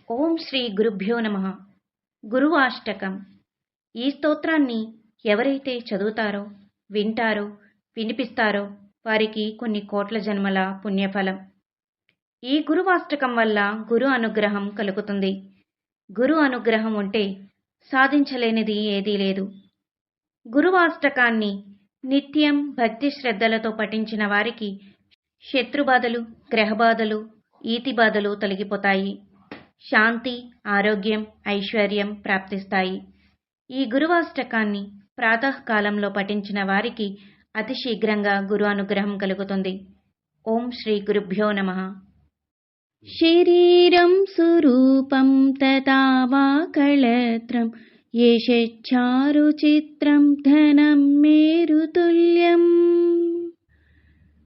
ఓం శ్రీ గురుభ్యో నమః. గురువాష్టకం. ఈ స్తోత్రాన్ని ఎవరైతే చదువుతారో, వింటారో, వినిపిస్తారో వారికి కొన్ని కోట్ల జన్మల పుణ్యఫలం. ఈ గురువాష్టకం వల్ల గురు అనుగ్రహం కలుగుతుంది. గురు అనుగ్రహం ఉంటే సాధించలేనిది ఏదీ లేదు. గురువాష్టకాన్ని నిత్యం భక్తి శ్రద్ధలతో పఠించిన వారికి శత్రుబాధలు, గ్రహబాధలు, ఈతిబాధలు తొలగిపోతాయి. శాంతి, ఆరోగ్యం, ఐశ్వర్యం ప్రాప్తిస్తాయి. ఈ గురువాష్టకాన్ని ప్రాతకాలంలో పఠించిన వారికి అతి శీఘ్రంగా గురు అనుగ్రహం కలుగుతుంది. ఓం శ్రీ గురుభ్యో నమః. శరీరం సురూపం తథా వా కళత్రం యశచ్చారు చిత్రం ధనం మేరుతుల్యం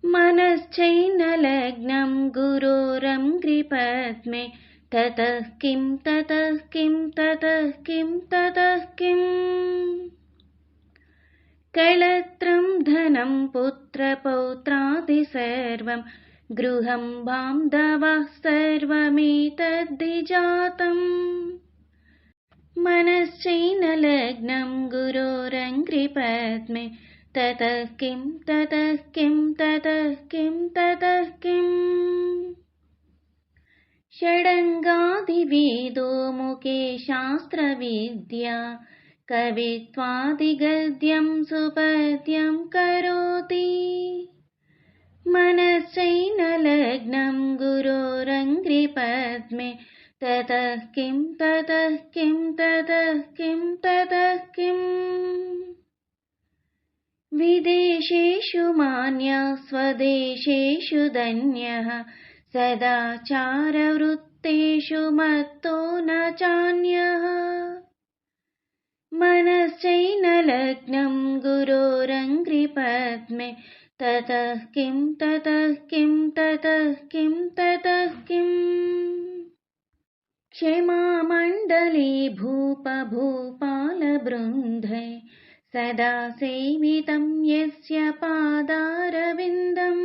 మనశ్చైనలగ్నం గురోరం గ్రిపద్మే తతః కిం తతః కిం తతః కిం తతః కిం కళత్రం ధనం పుత్రపౌత్రాది సర్వం గృహం బాంధవః సర్వమేతద్ధి జాతం మనశ్చైనలగ్నం గురోరంగ్రిపద్మే తతః కిం తతః కిం తతః కిం తతః కిం షడంగాదివేదో ముఖే శాస్త్రవిద్యా కవిత్వాదిగద్యం సుపద్యం కరోతి మనశ్చైనలగ్నం గురోరంగ్రిపద్మే తతః కిం తతః కిం తతః కిం తతః కిం విదేశేషు మాన్యః స్వదేశేషు ధన్యః సదాచారవృత్తేషు మత్తో న చాన్యః మనశ్చైనలగ్నం గురోరంగ్రిపద్మే తతః కిం తతః కిం తతః కిం తతః కిం క్షమామండలే భూపాలబృందే సదా సేవితం యస్య పాదారవిందం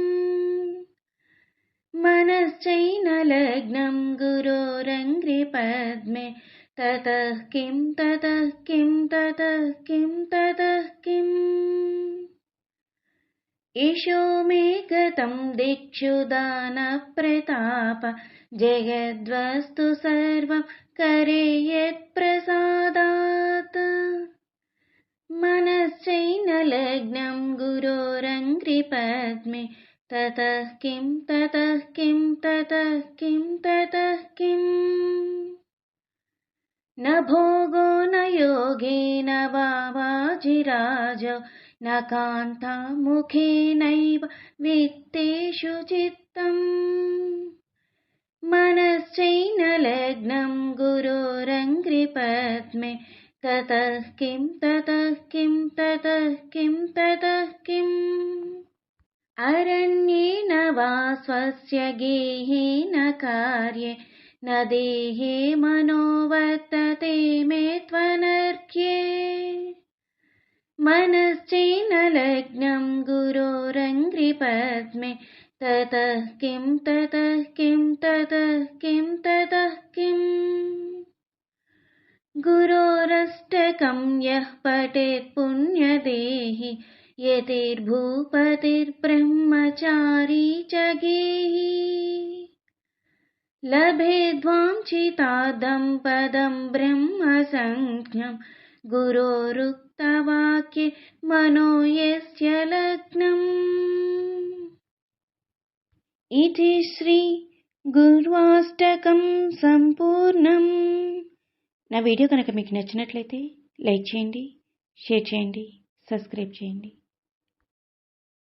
మనశ్చైనలగ్నం గురోరంగ్రిపద్మే తతః కిం తతః కిం తతః కిం తతః కిం యశో మే గతం దిక్షు దానప్రతాప జగద్వస్తు సర్వం కరే యత్ప్రసాదాత్ మనశ్చైనలగ్నం గురోరంగ్రిపద్మే తతః కిం తతః కిం తతః కిం తతః కిం న భోగో న యోగేన వా వాజిరాజో న కాంతాముఖేనైవ విత్తేషు చిత్తం మనశ్చైనలగ్నం గురోరంగ్రిపద్మే తతః కిం తతః కిం తతః కిం తతః కిం అరణ్యేన వా స్వస్య గేహేన కార్యే న దేహే మనోవర్తతే మే త్వనర్ఘ్యే మనశ్చైనలగ్నం గురోరంగ్రిపద్మే తతః కిం తతః కిం తతః కిం తతః కిం గురోరష్టకం యః పఠేత్ పుణ్యదేహి యతిర్భూపతిర్బ్రహ్మచారీ చ గేహి లభేద్వాంఛితార్థం పదం బ్రహ్మసంజ్ఞం గురోరుక్తవాక్యే మనో యస్య లగ్నం. ఇది శ్రీ గుర్వాష్టకం సంపూర్ణం. నా వీడియో కనుక మీకు నచ్చినట్లయితే లైక్ చేయండి, షేర్ చేయండి, సబ్స్క్రైబ్ చేయండి.